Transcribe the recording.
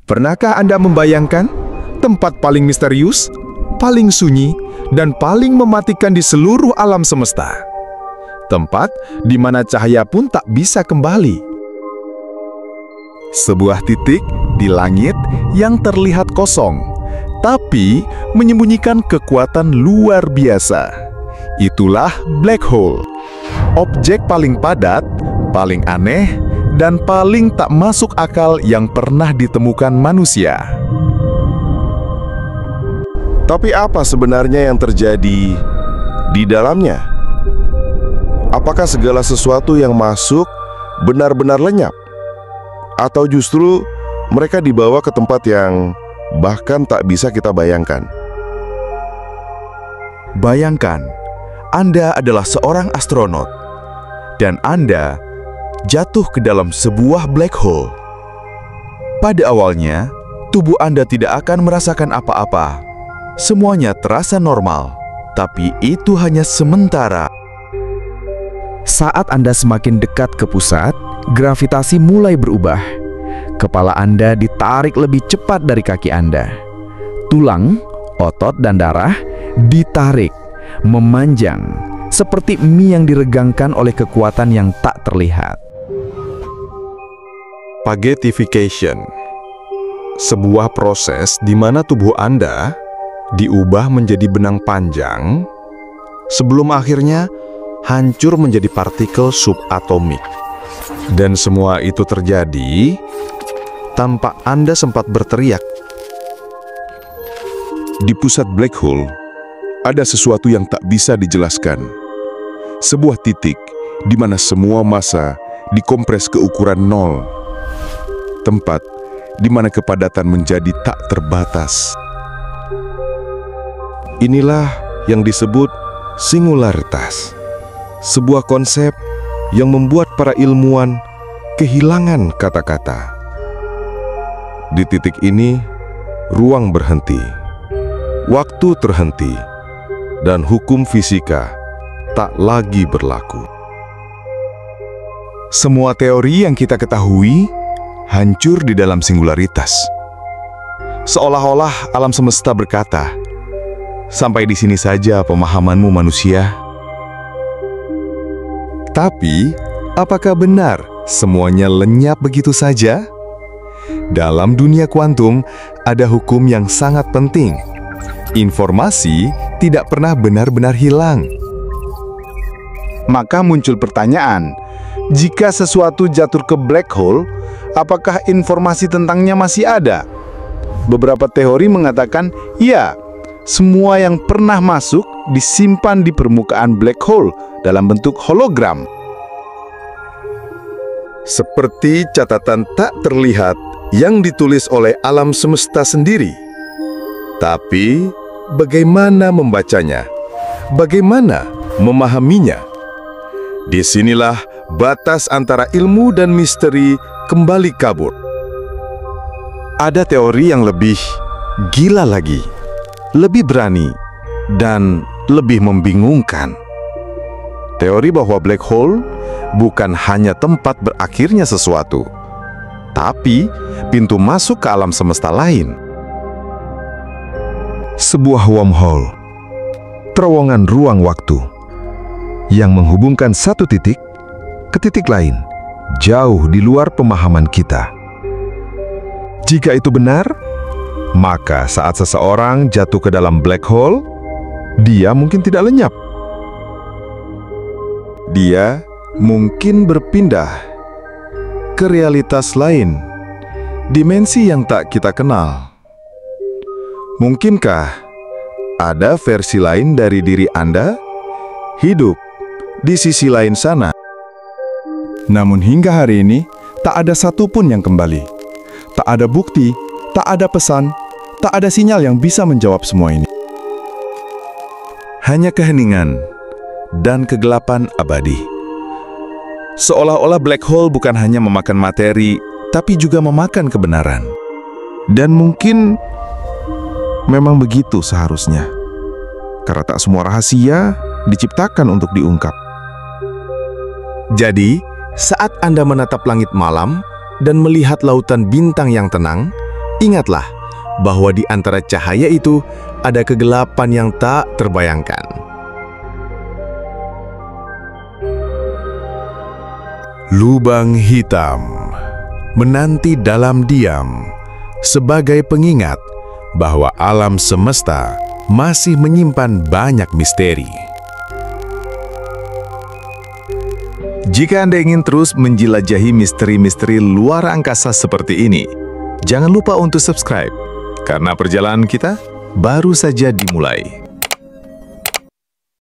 Pernahkah Anda membayangkan tempat paling misterius, paling sunyi, dan paling mematikan di seluruh alam semesta? Tempat di mana cahaya pun tak bisa kembali. Sebuah titik di langit yang terlihat kosong, tapi menyembunyikan kekuatan luar biasa. Itulah black hole. Objek paling padat, paling aneh, dan paling tak masuk akal yang pernah ditemukan manusia. Tapi apa sebenarnya yang terjadi di dalamnya? Apakah segala sesuatu yang masuk benar-benar lenyap? Atau justru mereka dibawa ke tempat yang bahkan tak bisa kita bayangkan? Bayangkan, Anda adalah seorang astronot, dan Anda jatuh ke dalam sebuah black hole. Pada awalnya, tubuh Anda tidak akan merasakan apa-apa. Semuanya terasa normal, tapi itu hanya sementara. Saat Anda semakin dekat ke pusat, gravitasi mulai berubah. Kepala Anda ditarik lebih cepat dari kaki Anda. Tulang, otot, dan darah ditarik, memanjang, seperti mie yang diregangkan oleh kekuatan yang tak terlihat. Spaghettification, sebuah proses di mana tubuh Anda diubah menjadi benang panjang sebelum akhirnya hancur menjadi partikel subatomik. Dan semua itu terjadi tanpa Anda sempat berteriak. Di pusat black hole ada sesuatu yang tak bisa dijelaskan. Sebuah titik di mana semua massa dikompres ke ukuran nol. Tempat di mana kepadatan menjadi tak terbatas. Inilah yang disebut singularitas. Sebuah konsep yang membuat para ilmuwan kehilangan kata-kata. Di titik ini, ruang berhenti, waktu terhenti, dan hukum fisika tak lagi berlaku. Semua teori yang kita ketahui hancur di dalam singularitas. Seolah-olah alam semesta berkata, "Sampai di sini saja pemahamanmu manusia." Tapi, apakah benar semuanya lenyap begitu saja? Dalam dunia kuantum, ada hukum yang sangat penting. Informasi tidak pernah benar-benar hilang. Maka muncul pertanyaan, jika sesuatu jatuh ke black hole, apakah informasi tentangnya masih ada? Beberapa teori mengatakan, ya, semua yang pernah masuk disimpan di permukaan black hole dalam bentuk hologram. Seperti catatan tak terlihat yang ditulis oleh alam semesta sendiri. Tapi, bagaimana membacanya? Bagaimana memahaminya? Disinilah batas antara ilmu dan misteri kembali kabur. Ada teori yang lebih gila lagi, lebih berani, dan lebih membingungkan. Teori bahwa black hole bukan hanya tempat berakhirnya sesuatu, tapi pintu masuk ke alam semesta lain. Sebuah wormhole, terowongan ruang waktu, yang menghubungkan satu titik ke titik lain, jauh di luar pemahaman kita. Jika itu benar, maka saat seseorang jatuh ke dalam black hole, dia mungkin tidak lenyap. Dia mungkin berpindah ke realitas lain, dimensi yang tak kita kenal. Mungkinkah ada versi lain dari diri Anda hidup di sisi lain sana? Namun hingga hari ini, tak ada satupun yang kembali. Tak ada bukti, tak ada pesan, tak ada sinyal yang bisa menjawab semua ini. Hanya keheningan dan kegelapan abadi. Seolah-olah black hole bukan hanya memakan materi, tapi juga memakan kebenaran. Dan mungkin memang begitu seharusnya. Karena tak semua rahasia diciptakan untuk diungkap. Jadi, saat Anda menatap langit malam dan melihat lautan bintang yang tenang, Ingatlah bahwa di antara cahaya itu ada kegelapan yang tak terbayangkan. Lubang hitam menanti dalam diam sebagai pengingat bahwa alam semesta masih menyimpan banyak misteri. Jika Anda ingin terus menjelajahi misteri-misteri luar angkasa seperti ini, jangan lupa untuk subscribe, karena perjalanan kita baru saja dimulai.